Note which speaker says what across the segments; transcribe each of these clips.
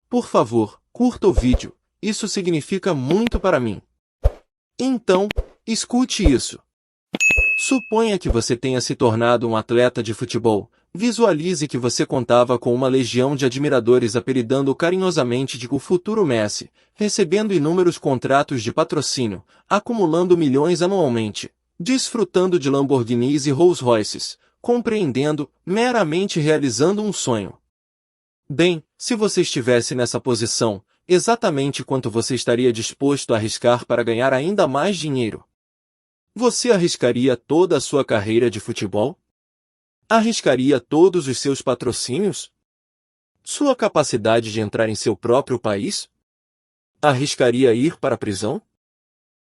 Speaker 1: Por favor, curta o vídeo, isso significa muito para mim. Então, escute isso. Suponha que você tenha se tornado um atleta de futebol. Visualize que você contava com uma legião de admiradores apelidando-o carinhosamente de o futuro Messi, recebendo inúmeros contratos de patrocínio, acumulando milhões anualmente, desfrutando de Lamborghinis e Rolls Royces, compreendendo, meramente realizando um sonho. Bem, se você estivesse nessa posição, exatamente quanto você estaria disposto a arriscar para ganhar ainda mais dinheiro? Você arriscaria toda a sua carreira de futebol? Arriscaria todos os seus patrocínios? Sua capacidade de entrar em seu próprio país? Arriscaria ir para a prisão?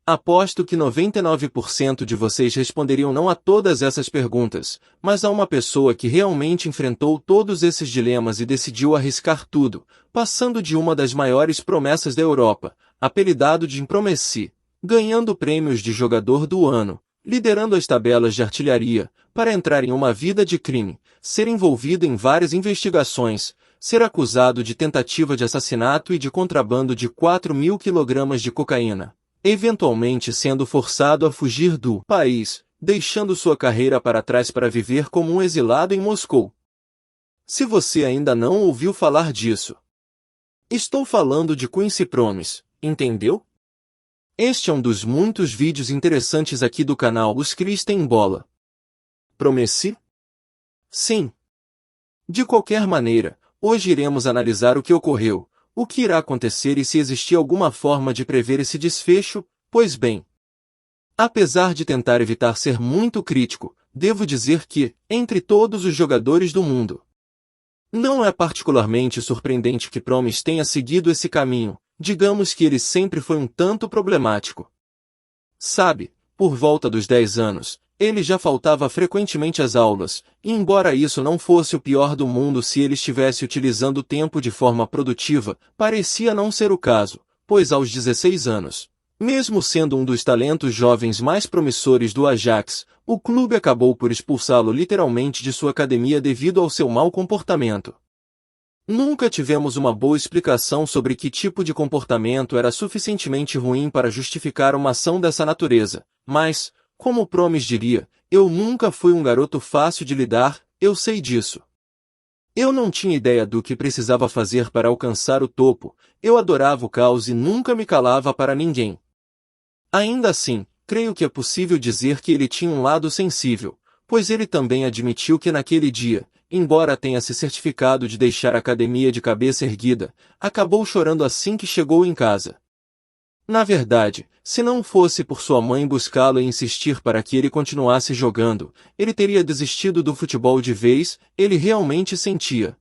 Speaker 1: Aposto que 99% de vocês responderiam não a todas essas perguntas, mas a uma pessoa que realmente enfrentou todos esses dilemas e decidiu arriscar tudo, passando de uma das maiores promessas da Europa, apelidado de Messi, ganhando prêmios de jogador do ano, liderando as tabelas de artilharia, para entrar em uma vida de crime, ser envolvido em várias investigações, ser acusado de tentativa de assassinato e de contrabando de 4.000 kg de cocaína, eventualmente sendo forçado a fugir do país, deixando sua carreira para trás para viver como um exilado em Moscou. Se você ainda não ouviu falar disso, estou falando de Quincy Promes, entendeu? Este é um dos muitos vídeos interessantes aqui do canal Os Cris Têm Bola. Promessi? Sim. De qualquer maneira, hoje iremos analisar o que ocorreu, o que irá acontecer e se existir alguma forma de prever esse desfecho, pois bem. Apesar de tentar evitar ser muito crítico, devo dizer que, entre todos os jogadores do mundo, não é particularmente surpreendente que Promes tenha seguido esse caminho. Digamos que ele sempre foi um tanto problemático. Sabe, por volta dos 10 anos, ele já faltava frequentemente às aulas, e embora isso não fosse o pior do mundo se ele estivesse utilizando o tempo de forma produtiva, parecia não ser o caso, pois aos 16 anos, mesmo sendo um dos talentos jovens mais promissores do Ajax, o clube acabou por expulsá-lo literalmente de sua academia devido ao seu mau comportamento. Nunca tivemos uma boa explicação sobre que tipo de comportamento era suficientemente ruim para justificar uma ação dessa natureza, mas, como Promes diria, eu nunca fui um garoto fácil de lidar, eu sei disso. Eu não tinha ideia do que precisava fazer para alcançar o topo, eu adorava o caos e nunca me calava para ninguém. Ainda assim, creio que é possível dizer que ele tinha um lado sensível, pois ele também admitiu que naquele dia, embora tenha se certificado de deixar a academia de cabeça erguida, acabou chorando assim que chegou em casa. Na verdade, se não fosse por sua mãe buscá-lo e insistir para que ele continuasse jogando, ele teria desistido do futebol de vez, ele realmente sentia.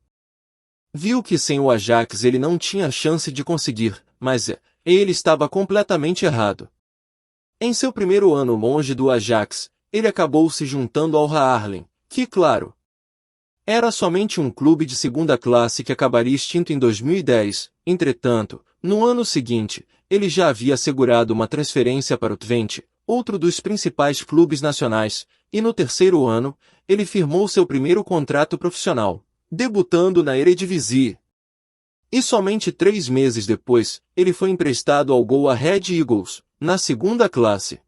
Speaker 1: Viu que sem o Ajax ele não tinha chance de conseguir, mas ele estava completamente errado. Em seu primeiro ano longe do Ajax, ele acabou se juntando ao Haarlem, que claro, era somente um clube de segunda classe que acabaria extinto em 2010, entretanto, no ano seguinte, ele já havia assegurado uma transferência para o Twente, outro dos principais clubes nacionais, e no terceiro ano, ele firmou seu primeiro contrato profissional, debutando na Eredivisie. E somente 3 meses depois, ele foi emprestado ao Go Ahead Eagles, na segunda classe.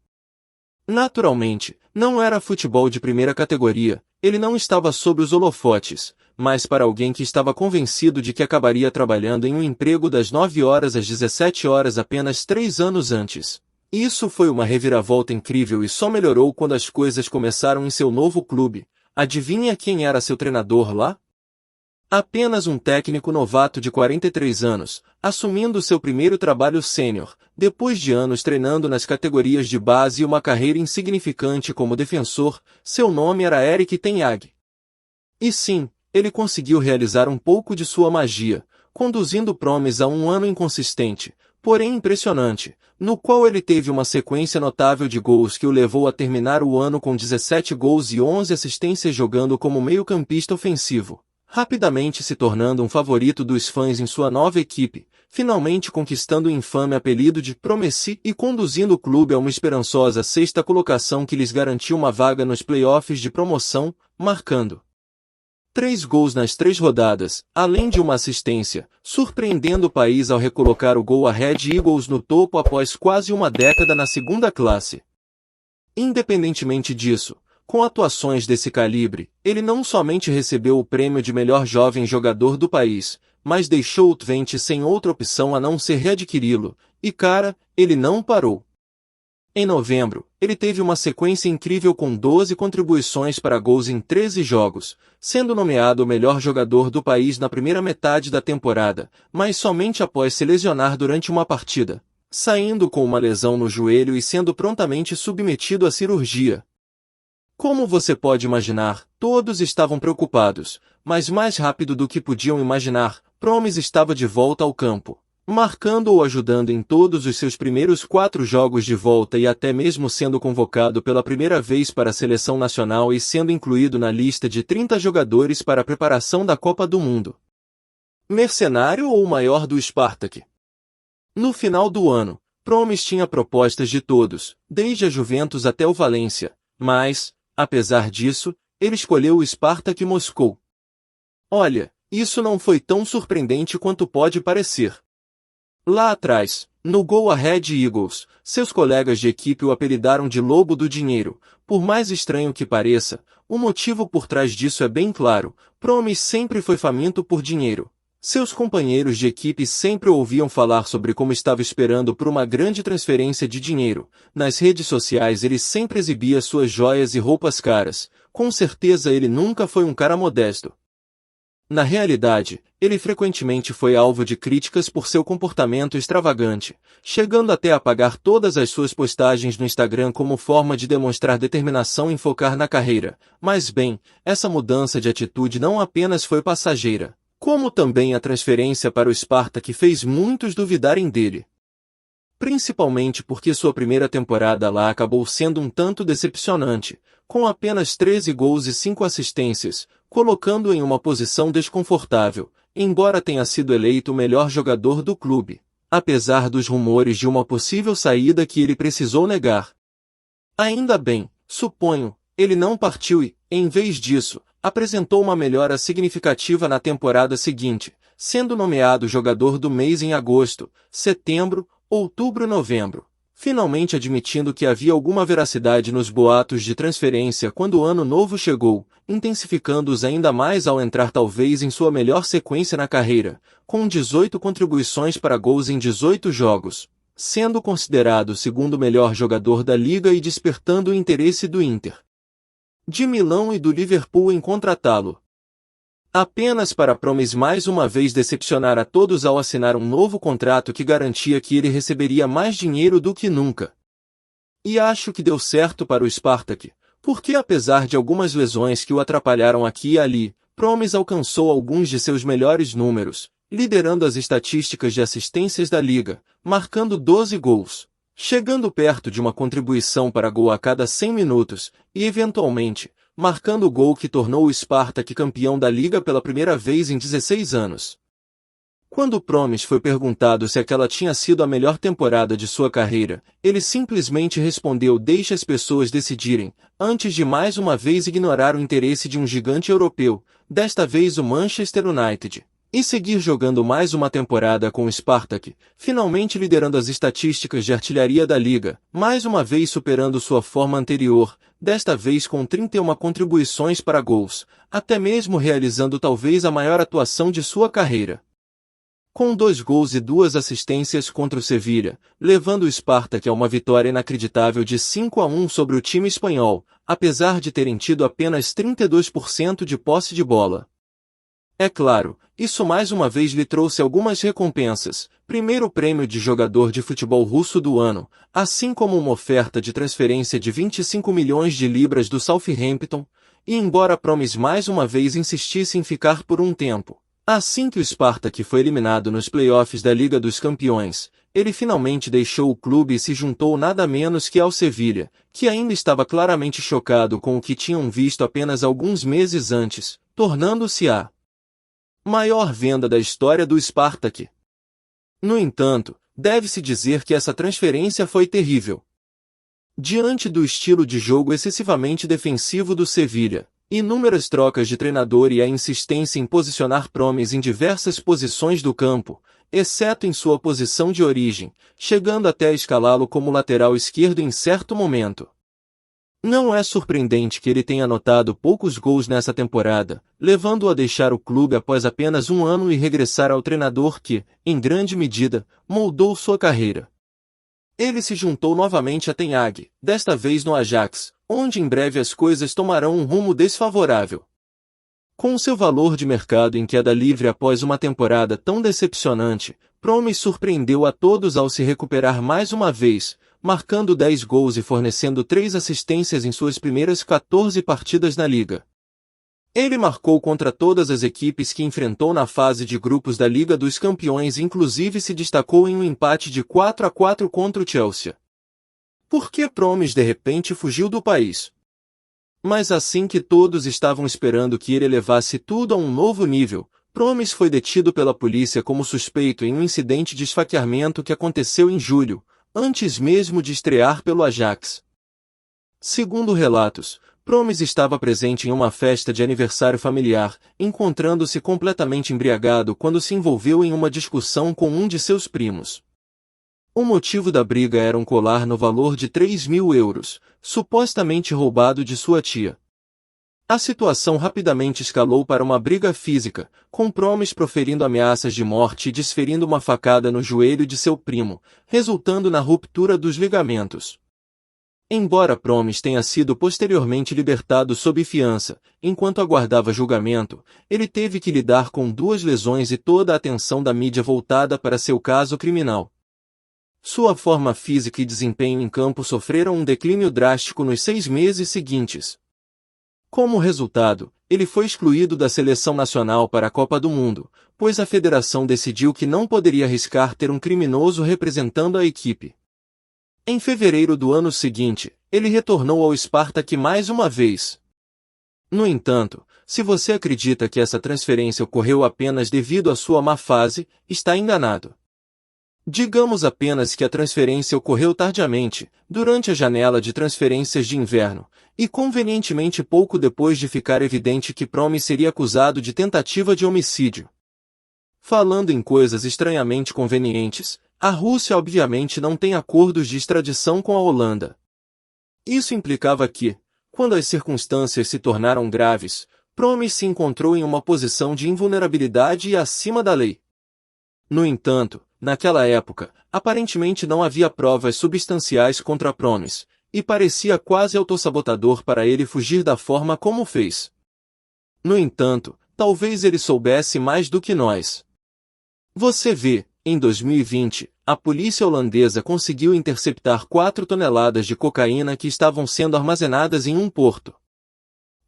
Speaker 1: Naturalmente, não era futebol de primeira categoria, ele não estava sob os holofotes, mas para alguém que estava convencido de que acabaria trabalhando em um emprego das 9 horas às 17 horas apenas 3 anos antes. Isso foi uma reviravolta incrível e só melhorou quando as coisas começaram em seu novo clube. Adivinha quem era seu treinador lá? Apenas um técnico novato de 43 anos, assumindo seu primeiro trabalho sênior, depois de anos treinando nas categorias de base e uma carreira insignificante como defensor, seu nome era Erik ten Hag. E sim, ele conseguiu realizar um pouco de sua magia, conduzindo Promes a um ano inconsistente, porém impressionante, no qual ele teve uma sequência notável de gols que o levou a terminar o ano com 17 gols e 11 assistências jogando como meio-campista ofensivo, rapidamente se tornando um favorito dos fãs em sua nova equipe, finalmente conquistando o infame apelido de Promessi e conduzindo o clube a uma esperançosa sexta colocação que lhes garantiu uma vaga nos playoffs de promoção, marcando 3 gols nas 3 rodadas, além de uma assistência, surpreendendo o país ao recolocar o Go Ahead Eagles no topo após quase uma década na segunda classe. Independentemente disso, com atuações desse calibre, ele não somente recebeu o prêmio de melhor jovem jogador do país, mas deixou o Twente sem outra opção a não ser readquiri-lo, e cara, ele não parou. Em novembro, ele teve uma sequência incrível com 12 contribuições para gols em 13 jogos, sendo nomeado o melhor jogador do país na primeira metade da temporada, mas somente após se lesionar durante uma partida, saindo com uma lesão no joelho e sendo prontamente submetido à cirurgia. Como você pode imaginar, todos estavam preocupados, mas mais rápido do que podiam imaginar, Promes estava de volta ao campo, marcando ou ajudando em todos os seus primeiros 4 jogos de volta e até mesmo sendo convocado pela primeira vez para a seleção nacional e sendo incluído na lista de 30 jogadores para a preparação da Copa do Mundo. Mercenário ou o maior do Spartak? No final do ano, Promes tinha propostas de todos, desde a Juventus até o Valência, mas, apesar disso, ele escolheu o Spartak Moscou. Olha, isso não foi tão surpreendente quanto pode parecer. Lá atrás, no Go Ahead Eagles, seus colegas de equipe o apelidaram de Lobo do Dinheiro. Por mais estranho que pareça, o motivo por trás disso é bem claro: Promes sempre foi faminto por dinheiro. Seus companheiros de equipe sempre ouviam falar sobre como estava esperando por uma grande transferência de dinheiro. Nas redes sociais ele sempre exibia suas joias e roupas caras. Com certeza ele nunca foi um cara modesto. Na realidade, ele frequentemente foi alvo de críticas por seu comportamento extravagante, chegando até a apagar todas as suas postagens no Instagram como forma de demonstrar determinação em focar na carreira. Mas bem, essa mudança de atitude não apenas foi passageira, como também a transferência para o Spartak fez muitos duvidarem dele. Principalmente porque sua primeira temporada lá acabou sendo um tanto decepcionante, com apenas 13 gols e 5 assistências, colocando-o em uma posição desconfortável, embora tenha sido eleito o melhor jogador do clube, apesar dos rumores de uma possível saída que ele precisou negar. Ainda bem, suponho, ele não partiu e, em vez disso, apresentou uma melhora significativa na temporada seguinte, sendo nomeado jogador do mês em agosto, setembro, outubro e novembro, finalmente admitindo que havia alguma veracidade nos boatos de transferência quando o ano novo chegou, intensificando-os ainda mais ao entrar talvez em sua melhor sequência na carreira, com 18 contribuições para gols em 18 jogos, sendo considerado o segundo melhor jogador da liga e despertando o interesse do Inter de Milão e do Liverpool em contratá-lo. Apenas para Promes mais uma vez decepcionar a todos ao assinar um novo contrato que garantia que ele receberia mais dinheiro do que nunca. E acho que deu certo para o Spartak, porque apesar de algumas lesões que o atrapalharam aqui e ali, Promes alcançou alguns de seus melhores números, liderando as estatísticas de assistências da liga, marcando 12 gols, chegando perto de uma contribuição para gol a cada 100 minutos, e eventualmente, marcando o gol que tornou o Spartak campeão da liga pela primeira vez em 16 anos. Quando Promes foi perguntado se aquela tinha sido a melhor temporada de sua carreira, ele simplesmente respondeu: "Deixe as pessoas decidirem", antes de mais uma vez ignorar o interesse de um gigante europeu, desta vez o Manchester United, e seguir jogando mais uma temporada com o Spartak, finalmente liderando as estatísticas de artilharia da liga, mais uma vez superando sua forma anterior, desta vez com 31 contribuições para gols, até mesmo realizando talvez a maior atuação de sua carreira. Com 2 gols e 2 assistências contra o Sevilha, levando o Spartak a uma vitória inacreditável de 5-1 sobre o time espanhol, apesar de terem tido apenas 32% de posse de bola. É claro, isso mais uma vez lhe trouxe algumas recompensas, primeiro o prêmio de jogador de futebol russo do ano, assim como uma oferta de transferência de 25 milhões de libras do Southampton, e embora Promes mais uma vez insistisse em ficar por um tempo, assim que o Spartak foi eliminado nos playoffs da Liga dos Campeões, ele finalmente deixou o clube e se juntou nada menos que ao Sevilha, que ainda estava claramente chocado com o que tinham visto apenas alguns meses antes, tornando-se a maior venda da história do Spartak. No entanto, deve-se dizer que essa transferência foi terrível. Diante do estilo de jogo excessivamente defensivo do Sevilha, Inúmeras trocas de treinador e a insistência em posicionar Promes em diversas posições do campo, exceto em sua posição de origem, chegando até a escalá-lo como lateral esquerdo em certo momento. Não é surpreendente que ele tenha anotado poucos gols nessa temporada, levando-o a deixar o clube após apenas um ano e regressar ao treinador que, em grande medida, moldou sua carreira. Ele se juntou novamente a Ten Hag, desta vez no Ajax, onde em breve as coisas tomarão um rumo desfavorável. Com seu valor de mercado em queda livre após uma temporada tão decepcionante, Promes surpreendeu a todos ao se recuperar mais uma vez, marcando 10 gols e fornecendo 3 assistências em suas primeiras 14 partidas na liga. Ele marcou contra todas as equipes que enfrentou na fase de grupos da Liga dos Campeões e inclusive se destacou em um empate de 4-4 contra o Chelsea. Por que Promes de repente fugiu do país? Mas assim que todos estavam esperando que ele levasse tudo a um novo nível, Promes foi detido pela polícia como suspeito em um incidente de esfaqueamento que aconteceu em julho, antes mesmo de estrear pelo Ajax. Segundo relatos, Promes estava presente em uma festa de aniversário familiar, encontrando-se completamente embriagado quando se envolveu em uma discussão com um de seus primos. O motivo da briga era um colar no valor de 3.000 euros, supostamente roubado de sua tia. A situação rapidamente escalou para uma briga física, com Promes proferindo ameaças de morte e desferindo uma facada no joelho de seu primo, resultando na ruptura dos ligamentos. Embora Promes tenha sido posteriormente libertado sob fiança, enquanto aguardava julgamento, ele teve que lidar com 2 lesões e toda a atenção da mídia voltada para seu caso criminal. Sua forma física e desempenho em campo sofreram um declínio drástico nos 6 meses seguintes. Como resultado, ele foi excluído da seleção nacional para a Copa do Mundo, pois a federação decidiu que não poderia arriscar ter um criminoso representando a equipe. Em fevereiro do ano seguinte, ele retornou ao Spartak mais uma vez. No entanto, se você acredita que essa transferência ocorreu apenas devido à sua má fase, está enganado. Digamos apenas que a transferência ocorreu tardiamente, durante a janela de transferências de inverno, e convenientemente pouco depois de ficar evidente que Promes seria acusado de tentativa de homicídio. Falando em coisas estranhamente convenientes, a Rússia obviamente não tem acordos de extradição com a Holanda. Isso implicava que, quando as circunstâncias se tornaram graves, Promes se encontrou em uma posição de invulnerabilidade e acima da lei. No entanto, naquela época, aparentemente não havia provas substanciais contra Promes, e parecia quase autossabotador para ele fugir da forma como fez. No entanto, talvez ele soubesse mais do que nós. Você vê, em 2020, a polícia holandesa conseguiu interceptar 4 toneladas de cocaína que estavam sendo armazenadas em um porto.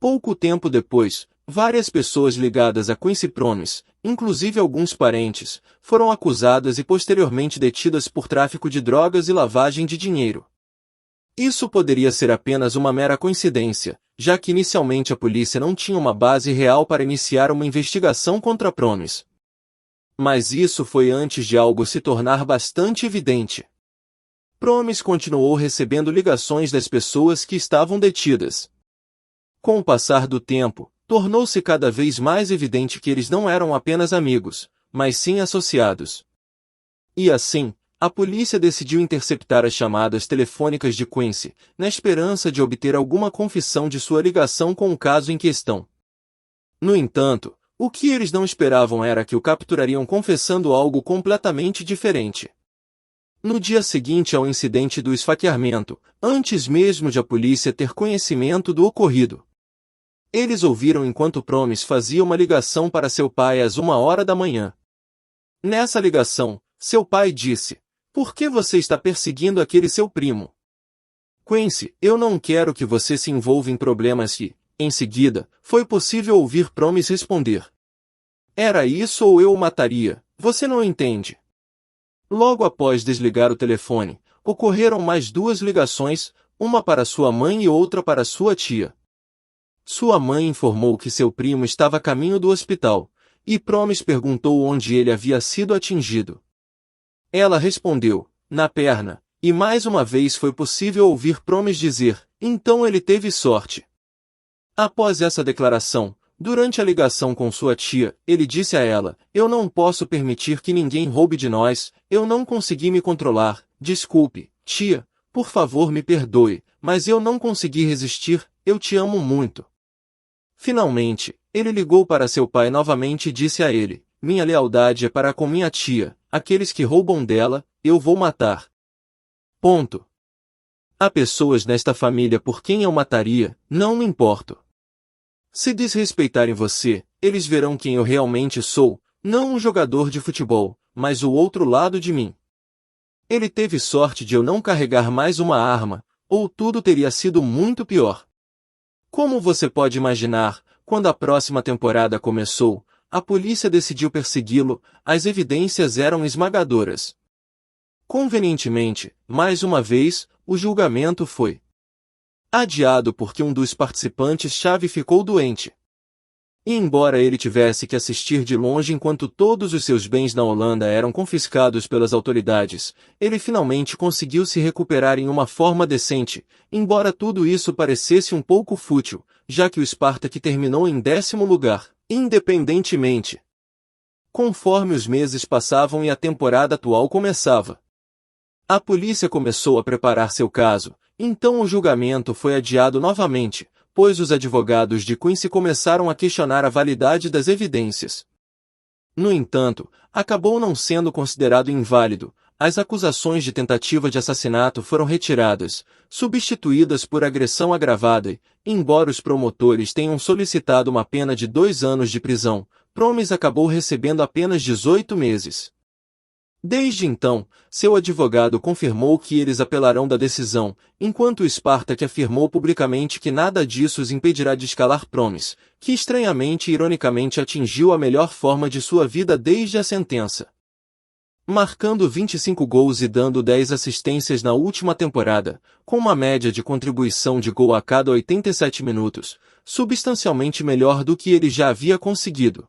Speaker 1: Pouco tempo depois, várias pessoas ligadas a Quincy Promes, inclusive alguns parentes, foram acusadas e posteriormente detidas por tráfico de drogas e lavagem de dinheiro. Isso poderia ser apenas uma mera coincidência, já que inicialmente a polícia não tinha uma base real para iniciar uma investigação contra Promes. Mas isso foi antes de algo se tornar bastante evidente. Promes continuou recebendo ligações das pessoas que estavam detidas. Com o passar do tempo, tornou-se cada vez mais evidente que eles não eram apenas amigos, mas sim associados. E assim, a polícia decidiu interceptar as chamadas telefônicas de Quincy, na esperança de obter alguma confissão de sua ligação com o caso em questão. No entanto, o que eles não esperavam era que o capturariam confessando algo completamente diferente. No dia seguinte ao incidente do esfaqueamento, antes mesmo de a polícia ter conhecimento do ocorrido, eles ouviram enquanto Promes fazia uma ligação para seu pai às 1h da manhã. Nessa ligação, seu pai disse: "Por que você está perseguindo aquele seu primo? Quincy, eu não quero que você se envolva em problemas que..." Em seguida, foi possível ouvir Promes responder: "Era isso ou eu o mataria, você não entende." Logo após desligar o telefone, ocorreram mais 2 ligações, uma para sua mãe e outra para sua tia. Sua mãe informou que seu primo estava a caminho do hospital, e Promes perguntou onde ele havia sido atingido. Ela respondeu: "Na perna", e mais uma vez foi possível ouvir Promes dizer: "Então ele teve sorte." Após essa declaração, durante a ligação com sua tia, ele disse a ela: "Eu não posso permitir que ninguém roube de nós, eu não consegui me controlar, desculpe, tia, por favor me perdoe, mas eu não consegui resistir, eu te amo muito." Finalmente, ele ligou para seu pai novamente e disse a ele: "Minha lealdade é para com minha tia, aqueles que roubam dela, eu vou matar." Ponto. Há pessoas nesta família por quem eu mataria, não me importo. Se desrespeitarem você, eles verão quem eu realmente sou, não um jogador de futebol, mas o outro lado de mim. Ele teve sorte de eu não carregar mais uma arma, ou tudo teria sido muito pior. Como você pode imaginar, quando a próxima temporada começou, a polícia decidiu persegui-lo, as evidências eram esmagadoras. Convenientemente, mais uma vez, o julgamento foi adiado porque um dos participantes-chave ficou doente. E embora ele tivesse que assistir de longe enquanto todos os seus bens na Holanda eram confiscados pelas autoridades, ele finalmente conseguiu se recuperar em uma forma decente, embora tudo isso parecesse um pouco fútil, já que o Spartak terminou em 10º lugar, independentemente. Conforme os meses passavam e a temporada atual começava, a polícia começou a preparar seu caso, então o julgamento foi adiado novamente, pois os advogados de Quincy começaram a questionar a validade das evidências. No entanto, acabou não sendo considerado inválido, as acusações de tentativa de assassinato foram retiradas, substituídas por agressão agravada e, embora os promotores tenham solicitado uma pena de 2 anos de prisão, Promes acabou recebendo apenas 18 meses. Desde então, seu advogado confirmou que eles apelarão da decisão, enquanto o Spartak afirmou publicamente que nada disso os impedirá de escalar Promes, que estranhamente e ironicamente atingiu a melhor forma de sua vida desde a sentença. Marcando 25 gols e dando 10 assistências na última temporada, com uma média de contribuição de gol a cada 87 minutos, substancialmente melhor do que ele já havia conseguido.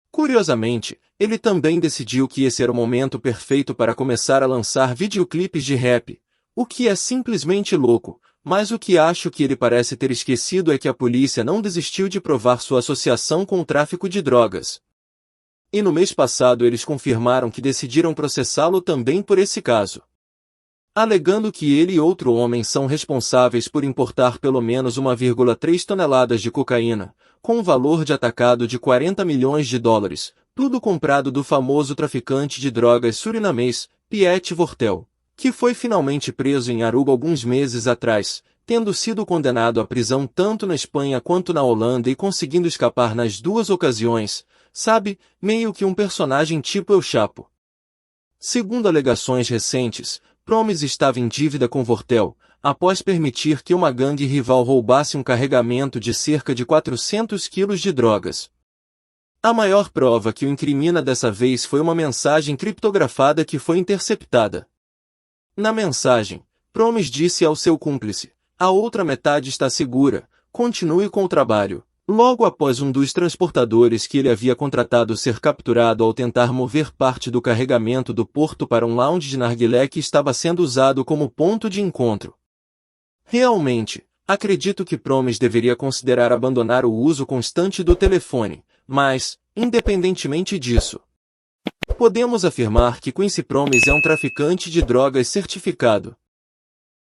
Speaker 1: Curiosamente, ele também decidiu que esse era o momento perfeito para começar a lançar videoclipes de rap, o que é simplesmente louco, mas o que acho que ele parece ter esquecido é que a polícia não desistiu de provar sua associação com o tráfico de drogas. E no mês passado eles confirmaram que decidiram processá-lo também por esse caso, alegando que ele e outro homem são responsáveis por importar pelo menos 1,3 toneladas de cocaína, com um valor de atacado de 40 milhões de dólares, tudo comprado do famoso traficante de drogas surinamês, Piet Wortel, que foi finalmente preso em Aruba alguns meses atrás, tendo sido condenado à prisão tanto na Espanha quanto na Holanda e conseguindo escapar nas duas ocasiões, sabe, meio que um personagem tipo El Chapo. Segundo alegações recentes, Promes estava em dívida com Wortel, após permitir que uma gangue rival roubasse um carregamento de cerca de 400 quilos de drogas. A maior prova que o incrimina dessa vez foi uma mensagem criptografada que foi interceptada. Na mensagem, Promes disse ao seu cúmplice: "A outra metade está segura, continue com o trabalho." Logo após um dos transportadores que ele havia contratado ser capturado ao tentar mover parte do carregamento do porto para um lounge de narguilé que estava sendo usado como ponto de encontro. Realmente, acredito que Promes deveria considerar abandonar o uso constante do telefone, mas, independentemente disso, podemos afirmar que Quincy Promes é um traficante de drogas certificado.